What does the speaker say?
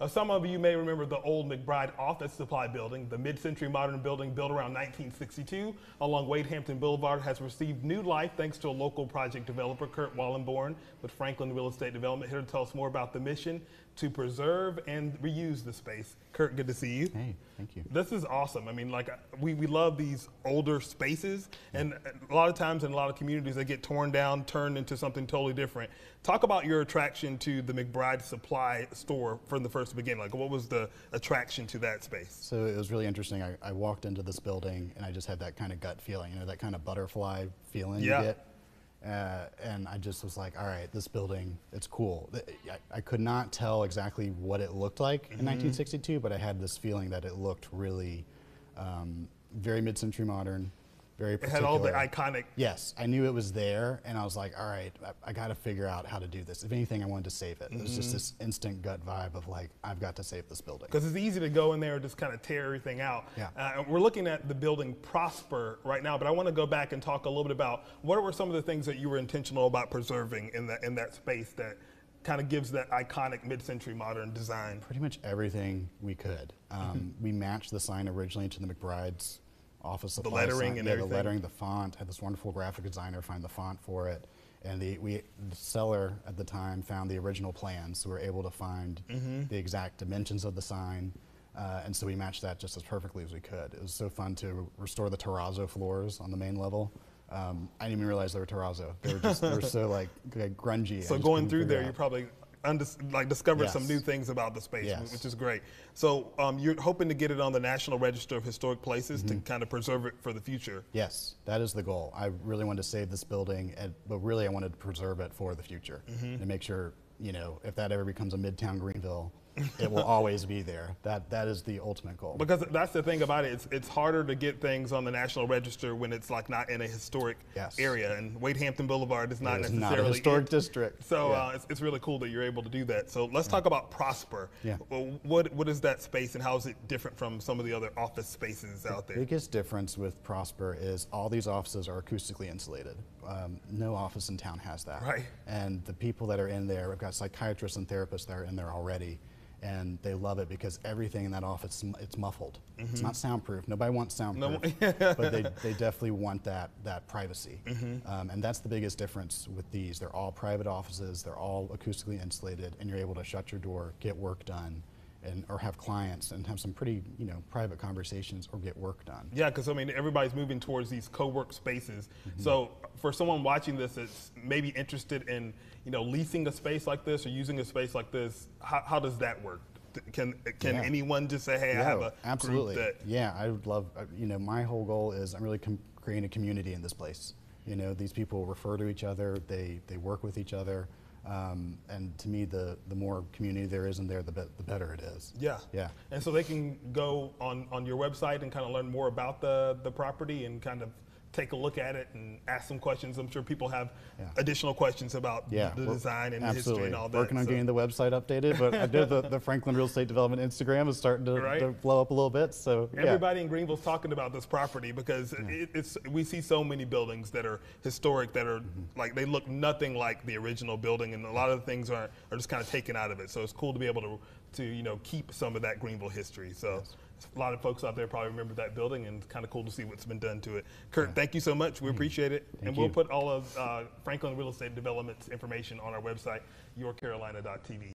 Some of you may remember the old McBride Office Supply Building. The mid-century modern building built around 1962 along Wade Hampton Boulevard has received new life thanks to a local project developer, Kurt Wallenborn, with Franklin Real Estate Development, here to tell us more about the mission to preserve and reuse the space. Kurt, good to see you. Hey, thank you. This is awesome. I mean, like, we love these older spaces, and a lot of times in a lot of communities they get torn down, turned into something totally different. Talk about your attraction to the McBride Supply store from the first beginning. Like, what was the attraction to that space? So it was really interesting. I walked into this building and I just had that kind of gut feeling, you know, that kind of butterfly feeling you get. And I just was like, all right, this building, it's cool. I could not tell exactly what it looked like in 1962, but I had this feeling that it looked really very mid-century modern, very particular. It had all the iconic. Yes, I knew it was there, and I was like, all right, I got to figure out how to do this. If anything, I wanted to save it. It was just this instant gut vibe of like, I've got to save this building. Because it's easy to go in there and just kind of tear everything out. Yeah. We're looking at the building Prosper right now, but I want to go back and talk a little bit about what were some of the things that you were intentional about preserving in that space that kind of gives that iconic mid-century modern design. Pretty much everything we could. We matched the sign originally to the McBride's office supply. The lettering sign. and yeah, everything. The lettering, the font, had this wonderful graphic designer find the font for it. And the seller at the time found the original plans, so we were able to find the exact dimensions of the sign. And so we matched that just as perfectly as we could. It was so fun to restore the terrazzo floors on the main level. I didn't even realize they were terrazzo. They were so like grungy. So going through there, you probably discovered some new things about the space, which is great. So you're hoping to get it on the National Register of Historic Places to kind of preserve it for the future. Yes, that is the goal. I really wanted to save this building, but really I wanted to preserve it for the future and make sure, you know, if that ever becomes a Midtown Greenville, it will always be there. That is the ultimate goal. Because that's the thing about it. It's harder to get things on the National Register when it's like not in a historic area. And Wade Hampton Boulevard is not necessarily not a historic district. So it's really cool that you're able to do that. So let's talk about Prosper. What is that space and how is it different from some of the other office spaces out there? The biggest difference with Prosper is all these offices are acoustically insulated. No office in town has that. Right. And the people that are in there, we've got psychiatrists and therapists that are in there already. And they love it because everything in that office, it's muffled. It's not soundproof. Nobody wants soundproof, but they definitely want that privacy. And that's the biggest difference with these. They're all private offices. They're all acoustically insulated, and you're able to shut your door, get work done, or have clients and have some pretty, you know, private conversations or get work done. Yeah, because I mean, everybody's moving towards these co-work spaces. So for someone watching this that's maybe interested in, you know, leasing a space like this or using a space like this, how does that work? Can anyone just say, hey, I have a group that... Yeah, I would love, you know, my whole goal is I'm really creating a community in this place. You know, these people refer to each other, they work with each other. And to me, the more community there is in there, the better it is. Yeah. Yeah. And so they can go on your website and kind of learn more about the property and kind of take a look at it and ask some questions. I'm sure people have additional questions about the design and history and all that. Working on getting the website updated, but I did the Franklin Real Estate Development Instagram is starting to blow up a little bit. So everybody in Greenville's talking about this property because we see so many buildings that are historic that are like they look nothing like the original building, and a lot of the things are just kind of taken out of it. So it's cool to be able to you know, keep some of that Greenville history. So a lot of folks out there probably remember that building, and it's kind of cool to see what's been done to it. Kurt, thank you so much. We appreciate it. And we'll put all of Franklin Real Estate Development's information on our website, yourcarolina.tv.